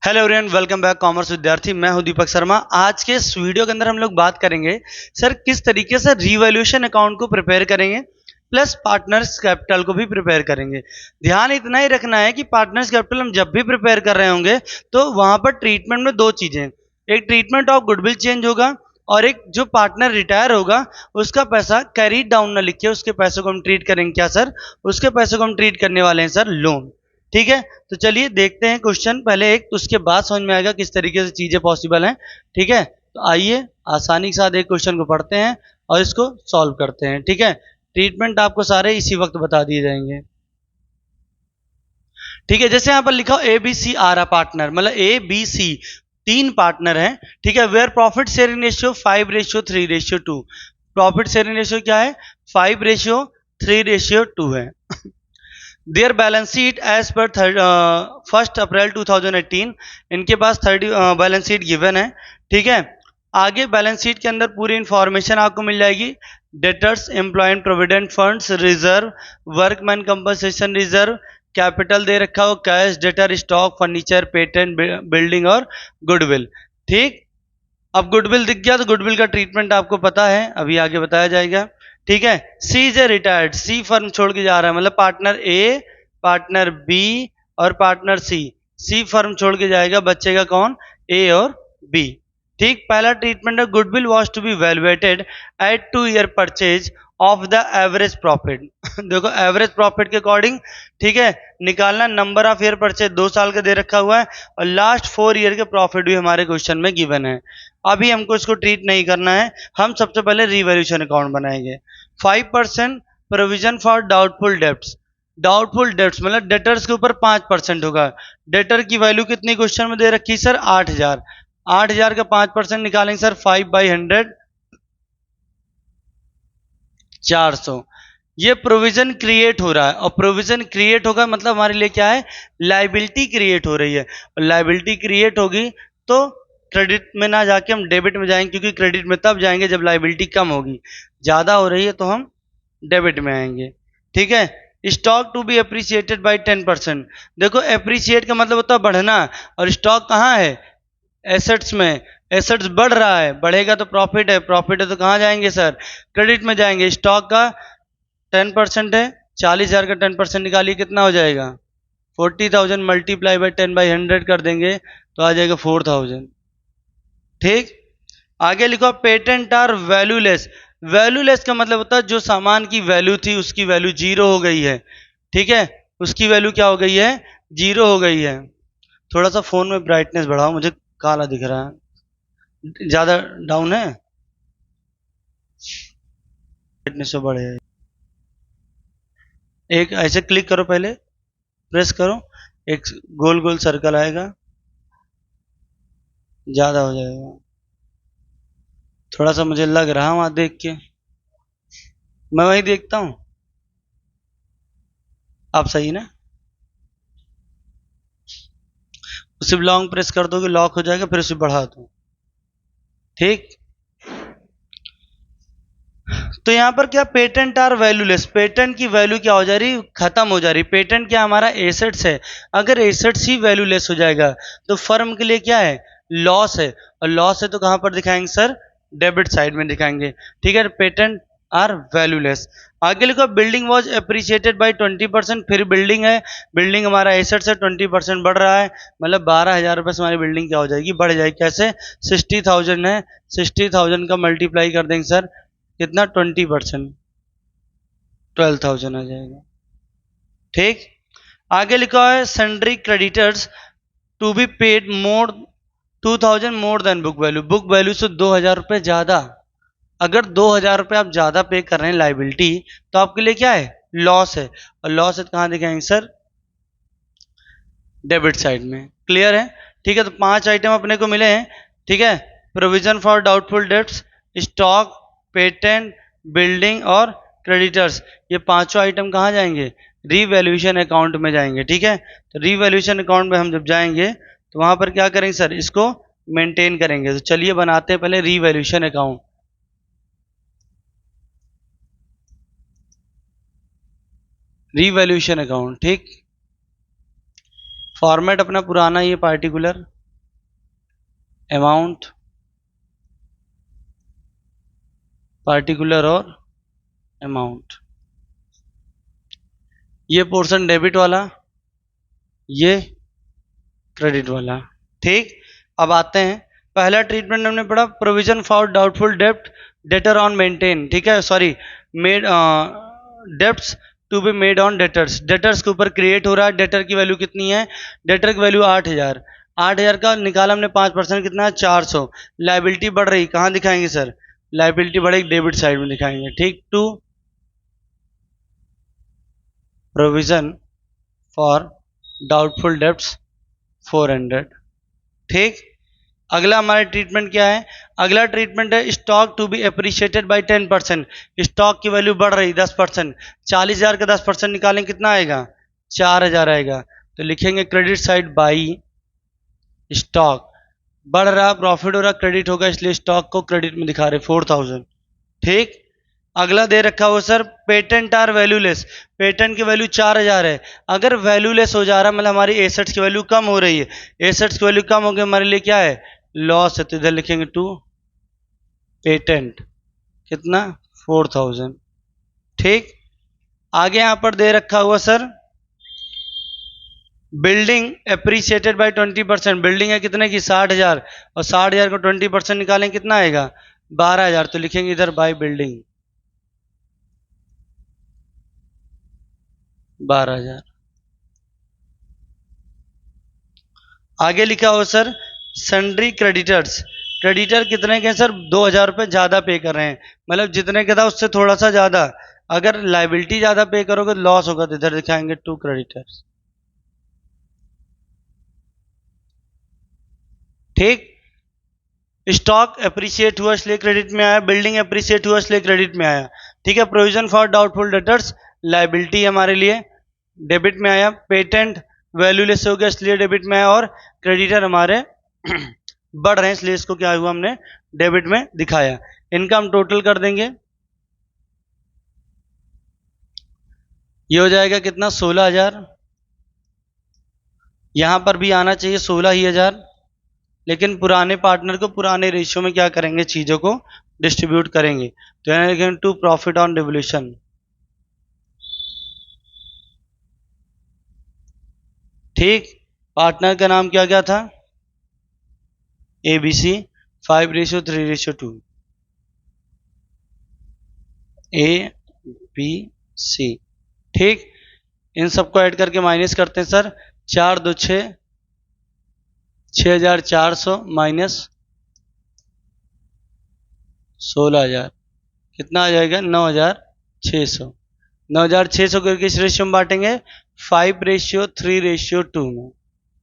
Hello everyone, welcome back commerce विद्यार्थी। मैं हूं दीपक शर्मा। आज के इस वीडियो के अंदर हम लोग बात करेंगे सर किस तरीके से रीवैल्यूएशन अकाउंट को प्रिपेयर करेंगे, प्लस पार्टनर्स कैपिटल को भी प्रिपेयर करेंगे। ध्यान इतना ही रखना है कि पार्टनर्स कैपिटल हम जब भी प्रिपेयर कर रहे होंगे तो वहां पर ट्रीटमेंट में दो चीजें, एक ट्रीटमेंट ऑफ गुडविल चेंज होगा और एक जो पार्टनर रिटायर होगा उसका पैसा कैरी डाउन ना लिख के उसके पैसे को हम ट्रीट करेंगे क्या सर, उसके पैसे को हम ट्रीट करने वाले हैं सर लोन। ठीक है, तो चलिए देखते हैं क्वेश्चन पहले एक, तो उसके बाद समझ में आएगा किस तरीके से चीजें पॉसिबल हैं। ठीक है, तो आइए आसानी के साथ एक क्वेश्चन को पढ़ते हैं और इसको सॉल्व करते हैं। ठीक है, ट्रीटमेंट आपको सारे इसी वक्त बता दिए जाएंगे। ठीक है, जैसे यहां पर लिखा ए बी सी आ रहा पार्टनर, मतलब ए बी सी तीन पार्टनर हैं। ठीक है, where profit sharing ratio 5:3:2। Profit sharing ratio क्या है? 5:3:2 है। Their balance sheet as per 1 अप्रैल 2018, इनके पास 30 बैलेंस शीट गिवन है। ठीक है, आगे बैलेंस शीट के अंदर पूरी इंफॉर्मेशन आपको मिल जाएगी। Debtors, employment provident funds, reserve, workman compensation reserve, capital दे रखा हो, cash, debtor, stock, furniture, patent, building और गुडविल। ठीक, अब गुडविल दिख गया तो गुडविल का ट्रीटमेंट आपको पता है, अभी आगे बताया जाएगा। ठीक है, C is a retired, C firm छोड़ के जा रहा है, मतलब पार्टनर ए, पार्टनर बी और पार्टनर सी। सी फर्म छोड़ के जाएगा, बचेगा कौन? ए और बी। ठीक, पहला ट्रीटमेंट है goodwill was to be valuated at 2 year purchase of the average profit. देखो एवरेज प्रॉफिट के अकॉर्डिंग, ठीक है, निकालना। नंबर ऑफ ईयर परचेज 2 साल का दे रखा हुआ है और लास्ट 4 ईयर के प्रॉफिट भी हमारे क्वेश्चन में गिवन है। अभी हमको इसको ट्रीट नहीं करना है, हम सबसे पहले रिवैल्यूएशन अकाउंट बनाएंगे। 5% provision for doubtful debts. Doubtful debts मतलब डेटर्स के ऊपर 5% होगा। डेटर की वैल्यू कितनी क्वेश्चन में दे रखी सर? 8,000। 8,000 का 5% निकालेंगे सर 5/100, 400। ये प्रोविजन क्रिएट हो रहा है और प्रोविजन क्रिएट होगा मतलब हमारे लिए क्या है? लाइबिलिटी क्रिएट हो रही है। और लाइबिलिटी क्रिएट होगी तो क्रेडिट में ना जाके हम डेबिट में जाएंगे, क्योंकि क्रेडिट में तब जाएंगे जब लाइबिलिटी कम होगी। ज्यादा हो रही है तो हम डेबिट में आएंगे। ठीक है, stock to be appreciated by 10%। देखो अप्रिसिएट का मतलब होता है बढ़ना, और स्टॉक कहाँ है? एसेट्स में। एसेट्स बढ़ रहा है, बढ़ेगा तो प्रॉफिट है, प्रॉफिट है तो कहाँ जाएंगे सर? क्रेडिट में जाएंगे। स्टॉक का 10% है, 40,000 का 10% निकालिए, कितना हो जाएगा? 40,000 मल्टीप्लाई बाई 10/100 कर देंगे तो आ जाएगा 4,000। ठीक, आगे लिखो पेटेंट आर वैल्यूलेस। वैल्यूलेस का मतलब होता है जो सामान की वैल्यू थी उसकी वैल्यू जीरो हो गई है। ठीक है, उसकी वैल्यू क्या हो गई है? जीरो हो गई है। थोड़ा सा फोन में ब्राइटनेस बढ़ाओ, मुझे काला दिख रहा है। ज्यादा डाउन है, ब्राइटनेस से बढ़े। एक ऐसे क्लिक करो, पहले प्रेस करो, एक गोल गोल सर्कल आएगा, ज्यादा हो जाएगा। थोड़ा सा मुझे लग रहा वहां देख के, मैं वही देखता हूँ। आप सही ना? उसे लॉन्ग प्रेस कर दोगे लॉक हो जाएगा, फिर उसे बढ़ा दो। ठीक, तो यहां पर क्या? Patent are valueless. पेटेंट की वैल्यू क्या हो जा रही? खत्म हो जा रही। पेटेंट क्या हमारा? एसेट्स है। अगर एसेट्स ही वैल्यूलेस हो जाएगा तो फर्म के लिए क्या है? लॉस है। और लॉस है तो कहां पर दिखाएंगे सर? डेबिट साइड में दिखाएंगे। ठीक है, पेटेंट आर वैल्यूलेस। आगे लिखो बिल्डिंग वॉज अप्रिसिएटेड बाई 20%। फिर बिल्डिंग है, बिल्डिंग हमारा एसेट्स है, 20% बढ़ रहा है, मतलब 12,000 रुपये से हमारी बिल्डिंग क्या हो जाएगी? बढ़ जाएगी। कैसे? 60,000 है, 60,000 का मल्टीप्लाई कर देंगे सर, कितना? 20%, 12,000 आ जाएगा। ठीक, आगे लिखा है sundry creditors to be paid more 2,000 more than book value. Book value से 2,000 रुपये ज्यादा। अगर 2,000 रुपये आप ज्यादा पे कर रहे हैं लाइबिलिटी, तो आपके लिए क्या है? लॉस है। और लॉस है तो कहां दिखाएंगे सर? डेबिट साइड में। क्लियर है? ठीक है, तो 5 आइटम अपने को मिले हैं। ठीक है, provision for doubtful debts, stock, patent, building और क्रेडिटर्स। ये पांचों आइटम कहाँ जाएंगे? रीवैल्यूएशन अकाउंट में जाएंगे। ठीक है, तो रीवैल्यूएशन अकाउंट में हम जब जाएंगे तो वहां पर क्या करेंगे सर? इसको मेंटेन करेंगे। तो चलिए बनाते हैं पहले रीवैल्यूएशन अकाउंट। रीवैल्यूएशन अकाउंट, ठीक, फॉर्मेट अपना पुराना ये पार्टिकुलर, अमाउंट, पार्टिकुलर और अमाउंट। ये पोर्शन डेबिट वाला, ये क्रेडिट वाला। ठीक, अब आते हैं, पहला ट्रीटमेंट हमने पढ़ा प्रोविजन फॉर डाउटफुल डेप्ट, डेटर ऑन मेंटेन। ठीक है, sorry, made debts to be made on debtors, debtors के ऊपर क्रिएट हो रहा है। डेटर की वैल्यू कितनी है? डेटर की वैल्यू 8,000, 8,000 का निकाला हमने 5%, कितना है? 400। लाइबिलिटी बढ़ रही, कहाँ दिखाएंगे सर? लाइबिलिटी बढ़ेगी डेबिट साइड में दिखाएंगे। ठीक, to provision for doubtful debts 400। ठीक, अगला हमारा ट्रीटमेंट क्या है? अगला ट्रीटमेंट है stock to be appreciated by 10%। स्टॉक की वैल्यू बढ़ रही 10%, 40,000 का 10% निकालें, कितना आएगा? 4,000 आएगा। तो लिखेंगे क्रेडिट साइड बाई स्टॉक, बढ़ रहा, प्रॉफिट हो रहा, क्रेडिट होगा, इसलिए स्टॉक को क्रेडिट में दिखा रहे 4,000। ठीक, अगला दे रखा हो sir patent are valueless, patent की वैल्यू 4,000 है। अगर वैल्यूलेस हो जा रहा है मतलब हमारी एसेट्स की वैल्यू कम हो रही है, एसेट्स की वैल्यू कम हो गई, हमारे लिए क्या है? लॉस है। तो इधर लिखेंगे टू पेटेंट, कितना? 4,000। ठीक, आगे यहां पर दे रखा हुआ sir building appreciated by 20%, building है कितने की? 60,000, और 60,000 को 20% निकालें, कितना आएगा? 12,000। तो लिखेंगे इधर बाय बिल्डिंग 12,000। आगे लिखा हो सर सन्ड्री क्रेडिटर्स, क्रेडिटर कितने के हैं सर? 2,000 रुपये ज़्यादा पे कर रहे हैं, मतलब जितने का था उससे थोड़ा सा ज़्यादा। अगर लाइबिलिटी ज़्यादा पे करोगे तो लॉस होगा, तो इधर दिखाएंगे टू क्रेडिटर्स। ठीक, स्टॉक एप्रिसिएट हुआ इसलिए क्रेडिट में आया, बिल्डिंग एप्रिसिएट हुआ इसलिए क्रेडिट में आया। ठीक है, provision for doubtful debtors liability हमारे लिए डेबिट में आया, पेटेंट वैल्यूलेस हो गया इसलिए डेबिट में आया, और क्रेडिटर हमारे बढ़ रहे हैं इसलिए इसको क्या हुआ? हमने डेबिट में दिखाया। इनका हम टोटल कर देंगे, ये हो जाएगा कितना? 16,000। यहां पर भी आना चाहिए 16,000, लेकिन पुराने पार्टनर को पुराने रेशियो में क्या करेंगे? चीजों को डिस्ट्रीब्यूट करेंगे। तो यहाँ लिखेंगे टू प्रॉफिट ऑन डिवोल्यूशन। ठीक, पार्टनर का नाम क्या क्या था? ABC, 5:3:2, ABC। ठीक, इन सबको ऐड करके माइनस करते हैं सर, 4 2 6, 6,400 माइनस 16,000, कितना आ जाएगा? 9,600। 9,600 को किस रेशियो में बांटेंगे? 5:3:2 में।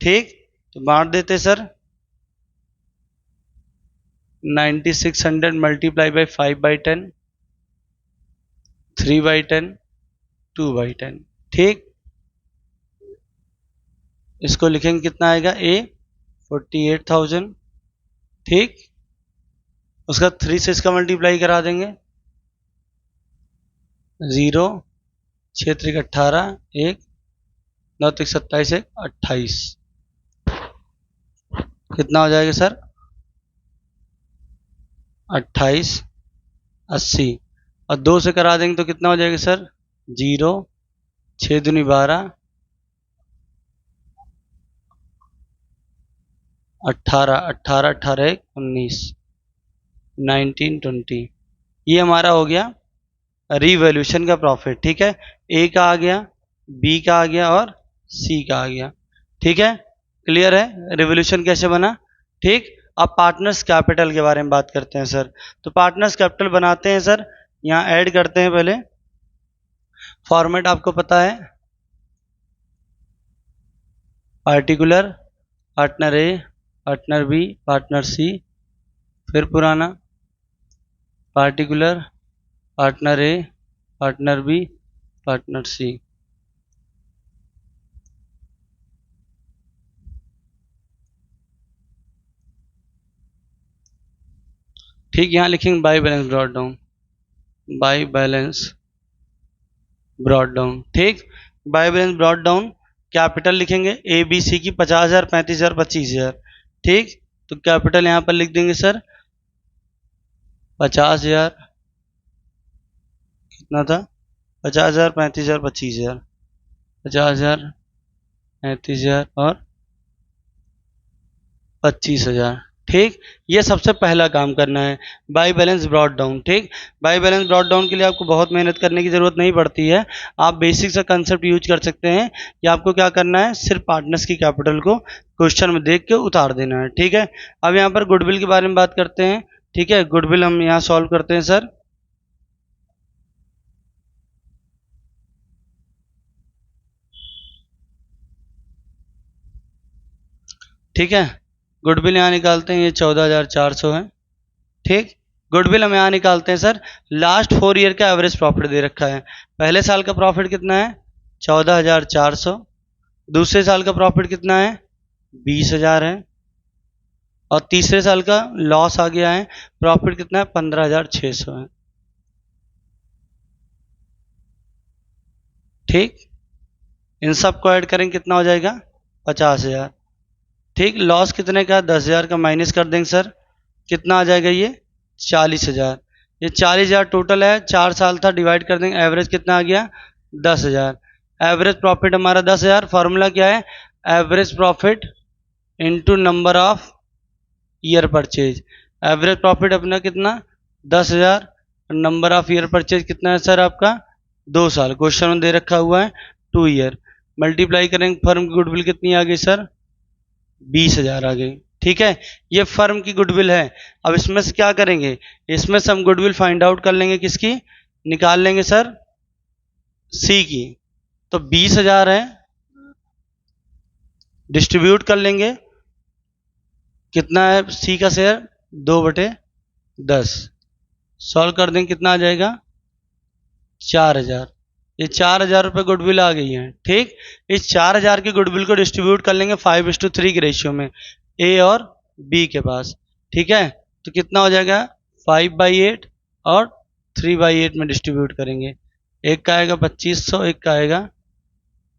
ठीक, तो बांट देते सर, 9,600 मल्टीप्लाई बाई 5/10, 3/10, 2/10। ठीक, इसको लिखेंगे, कितना आएगा? 48,000। ठीक, उसका 3 से इसका मल्टीप्लाई करा देंगे, 0, 6 3 18, 1 9 3 27, 1 28, कितना हो जाएगा सर? 28,80, और 2 से करा देंगे तो कितना हो जाएगा सर? 0, 6 दूनी 12, 18, 18 18 1 19, 19 20। ये हमारा हो गया रिवैल्यूएशन का प्रॉफिट। ठीक है, ए का आ गया, बी का आ गया, और सी का आ गया। ठीक है, क्लियर है रिवैल्यूएशन कैसे बना? ठीक, अब पार्टनर्स कैपिटल के बारे में बात करते हैं सर। तो पार्टनर्स कैपिटल बनाते हैं सर, यहाँ ऐड करते हैं, पहले फॉर्मेट आपको पता है, particular, partner A, partner B, partner C, फिर पुराना particular, partner A, partner B, partner C. ठीक, यहाँ लिखेंगे by balance brought down, by balance brought down. ठीक, by balance brought down capital लिखेंगे ए बी सी की 50,000, 35,000, 25,000। ठीक, तो कैपिटल यहाँ पर लिख देंगे सर 50,000, कितना था 50,000, 35,000, 25,000, 50,000, 35,000 और 25,000। ठीक, ये सबसे पहला काम करना है, बाई बैलेंस ब्रॉट डाउन। ठीक, बाई बैलेंस ब्रॉट डाउन के लिए आपको बहुत मेहनत करने की ज़रूरत नहीं पड़ती है, आप बेसिक सा कंसेप्ट यूज कर सकते हैं कि आपको क्या करना है, सिर्फ पार्टनर्स की कैपिटल को क्वेश्चन में देख के उतार देना है। ठीक है, अब यहाँ पर गुडविल के बारे में बात करते हैं। ठीक है, गुडविल हम यहाँ सॉल्व करते हैं सर। ठीक है, गुडविल यहाँ निकालते हैं, ये 14,400 है। ठीक, गुडविल हम यहाँ निकालते हैं सर, लास्ट 4 ईयर का एवरेज प्रॉफिट दे रखा है। पहले साल का प्रॉफिट कितना है 14,400, दूसरे साल का प्रॉफिट कितना है 20,000 है, और तीसरे साल का लॉस आ गया है, प्रॉफिट कितना है 15,600 है। ठीक, इन सब को ऐड करेंगे कितना हो जाएगा 50,000। ठीक, लॉस कितने का 10,000 का माइनस कर देंगे सर, कितना आ जाएगा ये 40,000। ये 40,000 टोटल है, 4 साल था, डिवाइड कर देंगे, एवरेज कितना आ गया 10,000। एवरेज प्रॉफिट हमारा 10,000, फार्मूला क्या है average profit into number of year purchase. Average profit अपना कितना 10,000, नंबर ऑफ ईयर परचेज कितना है सर आपका 2 साल, क्वेश्चन में दे रखा हुआ है 2 ईयर, मल्टीप्लाई करेंगे, फर्म की गुडविल कितनी आ गई सर 20,000 आ गई। ठीक है, ये फर्म की गुडविल है। अब इसमें से क्या करेंगे, इसमें से हम गुडविल फाइंड आउट कर लेंगे, किसकी निकाल लेंगे सर सी की। तो 20,000 है, डिस्ट्रीब्यूट कर लेंगे, कितना है सी का शेयर 2/10, सॉल्व कर देंगे, कितना आ जाएगा 4,000। ये 4,000 रुपये गुडविल आ गई है। ठीक, इस 4,000 की गुडविल को डिस्ट्रीब्यूट कर लेंगे 5:3 के रेशियो में ए और बी के पास। ठीक है, तो कितना हो जाएगा 5/8 और 3/8 में डिस्ट्रीब्यूट करेंगे, एक का आएगा 2,500, एक का आएगा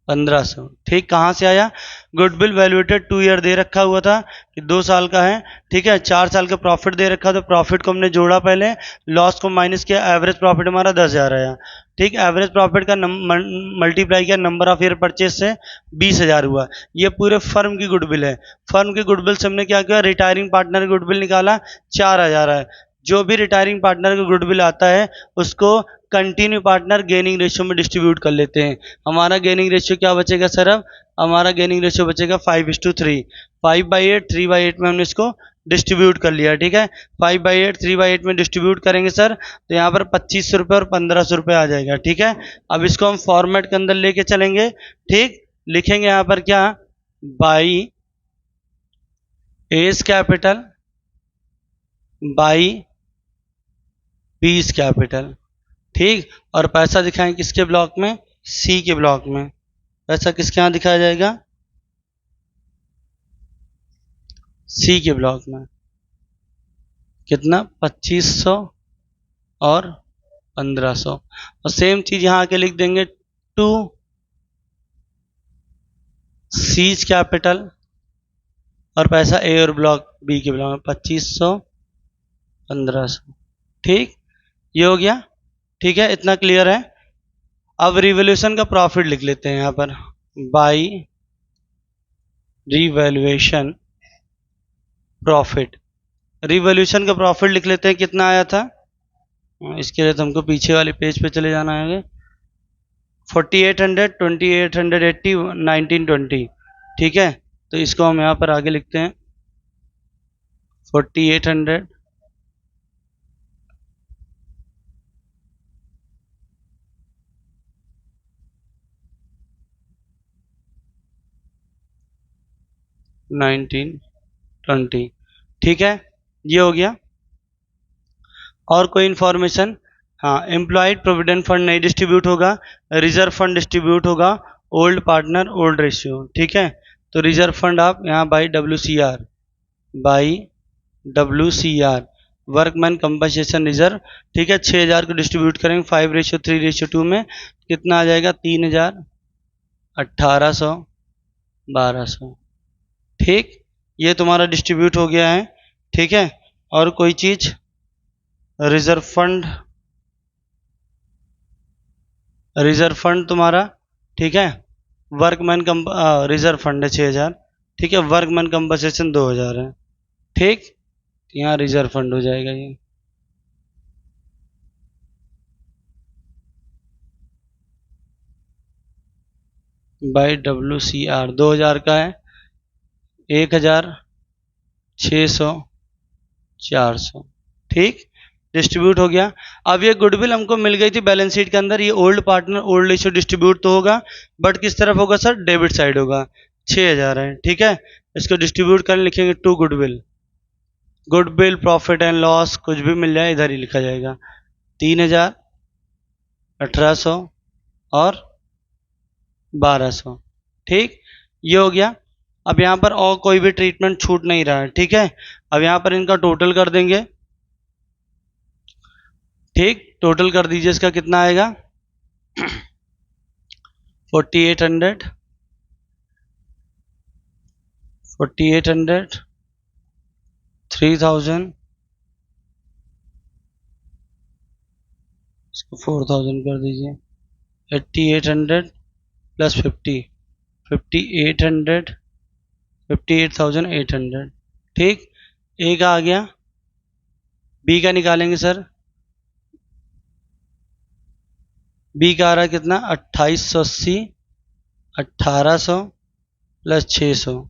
1,500। ठीक, कहाँ से आया, गुडविल वैल्यूएटेड 2 ईयर दे रखा हुआ था कि 2 साल का है। ठीक है, 4 साल का प्रॉफिट दे रखा, तो प्रॉफिट को हमने जोड़ा पहले, लॉस को माइनस किया, एवरेज प्रॉफिट हमारा 10,000 आया। ठीक, एवरेज प्रॉफिट का मल्टीप्लाई किया नंबर ऑफ ईयर परचेज से 20,000 हुआ। ये पूरे फर्म की गुडविल है। फर्म की गुडविल से हमने क्या किया, रिटायरिंग पार्टनर की गुडविल निकाला 4,000 है। जो भी रिटायरिंग पार्टनर का गुडविल आता है उसको कंटिन्यू पार्टनर गेनिंग रेशियो में डिस्ट्रीब्यूट कर लेते हैं। हमारा गेनिंग रेशियो क्या बचेगा सर, अब हमारा गेनिंग रेशियो बचेगा 5:3, 5/8, 3/8 में हमने इसको डिस्ट्रीब्यूट कर लिया। ठीक है, 5/8, 3/8 में डिस्ट्रीब्यूट करेंगे सर, तो यहाँ पर 2,500 रुपये और 1,500 रुपये आ जाएगा। ठीक है, अब इसको हम फॉर्मेट के अंदर लेके चलेंगे। ठीक, लिखेंगे यहाँ पर क्या, बाई एज कैपिटल बाई बीस कैपिटल। ठीक, और पैसा दिखाएं किसके ब्लॉक में, सी के ब्लॉक में। पैसा किसके यहाँ दिखाया जाएगा, सी के ब्लॉक में। कितना 2,500 और 1,500, और सेम चीज यहाँ आके लिख देंगे टू सीज कैपिटल, और पैसा ए और ब्लॉक बी के ब्लॉक में 2,500, 1,500। ठीक, ये हो गया। ठीक है, इतना क्लियर है। अब रिवैल्यूएशन का प्रॉफिट लिख लेते हैं यहाँ पर, बाई रिवैल्यूएशन प्रॉफिट। रिवैल्यूएशन का प्रॉफिट लिख लेते हैं, कितना आया था, इसके लिए तो हमको पीछे वाले पेज पे चले जाना है। 4,800, 2,880, 1,920। ठीक है, तो इसको हम यहाँ पर आगे लिखते हैं 4,800, नाइनटीन 20। ठीक है, ये हो गया। और कोई इंफॉर्मेशन, हाँ, एम्प्लॉयड प्रोविडेंट फंड नहीं डिस्ट्रीब्यूट होगा, रिजर्व फंड डिस्ट्रीब्यूट होगा, ओल्ड पार्टनर ओल्ड रेशियो। ठीक है, तो रिजर्व फंड आप यहाँ by WCR workman compensation reserve. ठीक है, 6,000 को डिस्ट्रीब्यूट करेंगे 5:3:2 में, कितना आ जाएगा 3,000, 1,800, 1,200। ठीक, ये तुम्हारा डिस्ट्रीब्यूट हो गया है, ठीक है। और कोई चीज, रिजर्व फंड, रिजर्व फंड तुम्हारा, ठीक है। वर्कमैन कम रिजर्व फंड है 6,000, ठीक है। वर्कमैन कंपनसेशन 2,000 है, ठीक। यहाँ रिजर्व फंड हो जाएगा ये। बाई WCR 2,000 का है, 1,000, 600, 400, ठीक। डिस्ट्रीब्यूट हो गया। अब ये गुडविल हमको मिल गई थी बैलेंस शीट के अंदर, ये old partner old issue distribute तो होगा, बट किस तरफ होगा सर, डेबिट साइड होगा। 6,000 है, ठीक है। इसको डिस्ट्रीब्यूट कर लिखेंगे to goodwill, goodwill profit and loss कुछ भी मिल जाए इधर ही लिखा जाएगा। 3,000, 1,800 और 1,200, ठीक। ये हो गया। अब यहाँ पर और कोई भी ट्रीटमेंट छूट नहीं रहा है, ठीक है। अब यहाँ पर इनका टोटल कर देंगे, ठीक। टोटल कर दीजिए, इसका कितना आएगा 4,800, 4,800, 3,000, इसको 4,000 कर दीजिए, 8,800 प्लस 50, 5,800, 58,800, ठीक। ए का आ गया, बी का निकालेंगे सर। बी का आ रहा है कितना, 2,880, 1,800 प्लस 600,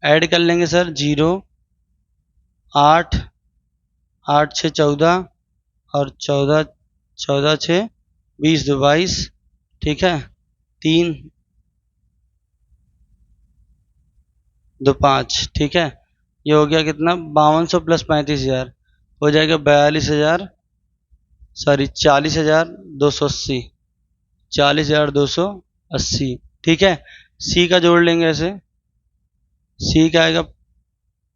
ऐड कर लेंगे सर, 0, 8, 8 6 14 और 14, 14 6 20 2 22, ठीक है। 3 2 5, ठीक है। ये हो गया कितना, 5,200 प्लस 35,000 हो जाएगा 42,000, सॉरी 40,280, 40,280, ठीक है। सी का जोड़ लेंगे ऐसे, सी का आएगा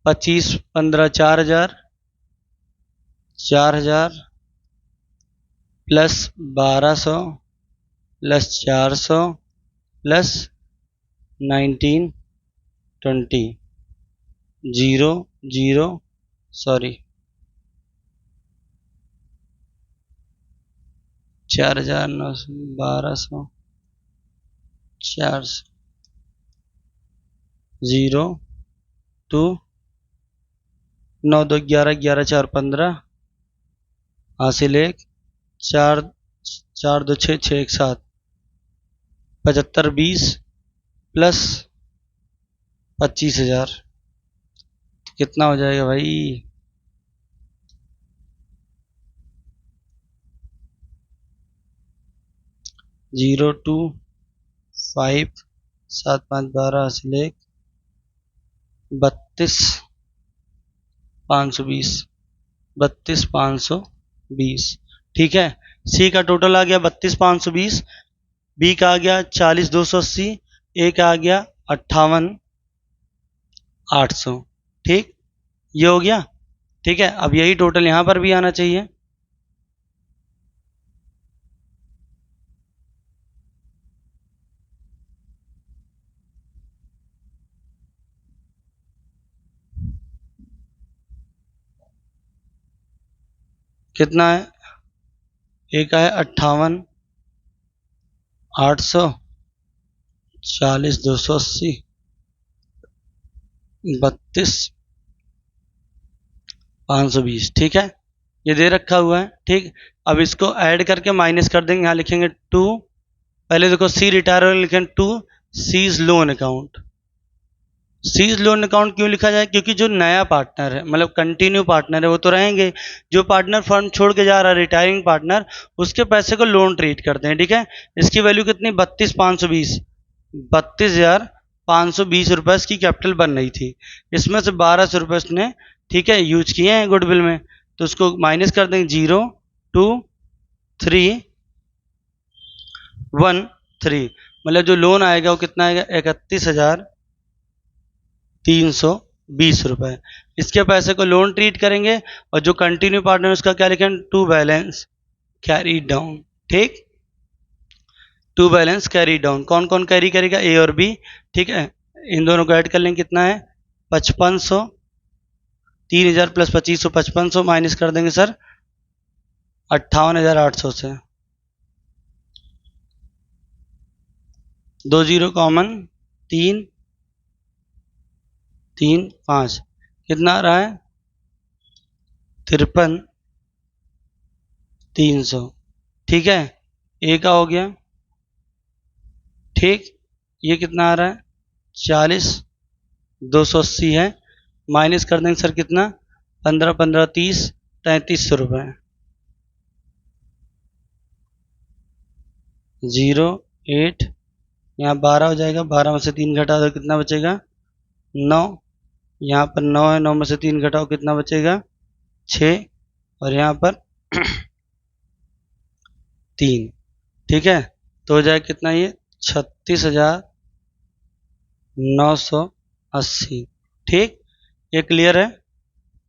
25 15 4,000, 4,000 प्लस 1,200 प्लस 400 प्लस 1920, 0 0, सॉरी 4,900, 1,200, 400, 0 2, 9 2 11, 11 4 15, हासिल 1, 4 4 2 6 6 1 7, 75 20 प्लस 25,000, कितना हो जाएगा भाई, 0 2 5 7 5 12 हासिल 1, 32,520, 32,520, ठीक है। सी का टोटल आ गया 32,520, बी का आ गया 40,280, ए का आ गया 58,800, ठीक। ये हो गया, ठीक है। अब यही टोटल यहां पर भी आना चाहिए, कितना है, ए का है 58,800, 40,280, 32,520, ठीक है। ये दे रखा हुआ है, ठीक। अब इसको ऐड करके माइनस कर देंगे, यहाँ लिखेंगे 2, पहले देखो सी रिटायर लिखेंगे 2, C's loan account. C's loan account क्यों लिखा जाए, क्योंकि जो नया पार्टनर है, मतलब कंटिन्यू पार्टनर है, वो तो रहेंगे। जो पार्टनर फर्म छोड़ के जा रहा है, रिटायरिंग पार्टनर, उसके पैसे को लोन ट्रीट करते हैं, ठीक है। इसकी वैल्यू कितनी, 32,520, 32,520 रुपए इसकी कैपिटल बन रही थी। इसमें से 1,200 रुपए उसने, ठीक है, यूज किए हैं गुडविल में, तो उसको माइनस कर देंगे, 0 2 3 1 3, मतलब जो लोन आएगा वो कितना आएगा, 31,320 रुपए। इसके पैसे को लोन ट्रीट करेंगे, और जो कंटिन्यू पार्टनर उसका क्या लिखेंगे, टू बैलेंस कैरी डाउन, ठीक। टू बैलेंस कैरी डाउन, कौन कौन कैरी करेगा, ए और बी, ठीक है। इन दोनों को ऐड कर लेंगे, कितना है 5500, 3000 प्लस 2500, 5500 माइनस कर देंगे सर 58,800 से, 2 जीरो कॉमन, 3 3 5, कितना आ रहा है 53,300। ठीक है, ए का हो गया। ठीक, ये कितना आ रहा है 40,280 है, माइनस कर देंगे सर कितना 15 15 30, 3300 रुपये। 0 8, यहाँ 12 हो जाएगा, 12 में से 3 घटा दो कितना बचेगा 9, यहाँ पर 9 है, 9 में से 3 घटाओ कितना बचेगा 6, और यहाँ पर 3। ठीक है, तो हो जाएगा कितना ये 36,980। ठीक, ये क्लियर है।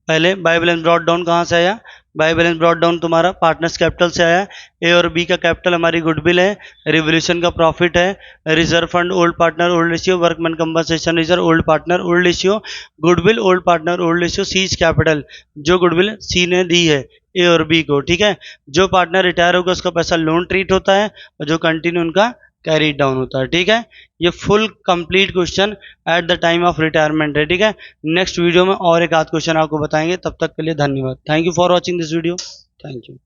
पहले बाय बैलेंस ब्रॉट डाउन कहाँ से आया, बाय बैलेंस ब्रॉट डाउन तुम्हारा पार्टनर्स कैपिटल से आया। ए और बी का कैपिटल हमारी गुडविल है, रिवोल्यूशन का प्रॉफिट है, reserve fund old partner old ratio, workman compensation reserve old partner old ratio, goodwill old partner old ratio, seize capital जो गुडविल सी ने दी है ए और बी को। ठीक है, जो पार्टनर रिटायर होगा उसका पैसा लोन ट्रीट होता है, और जो कंटिन्यू उनका कैरी डाउन होता है। ठीक है, ये full complete question at the time of retirement है। ठीक है, नेक्स्ट वीडियो में और एक आध क्वेश्चन आपको बताएंगे, तब तक के लिए धन्यवाद। Thank you for watching this video. Thank you.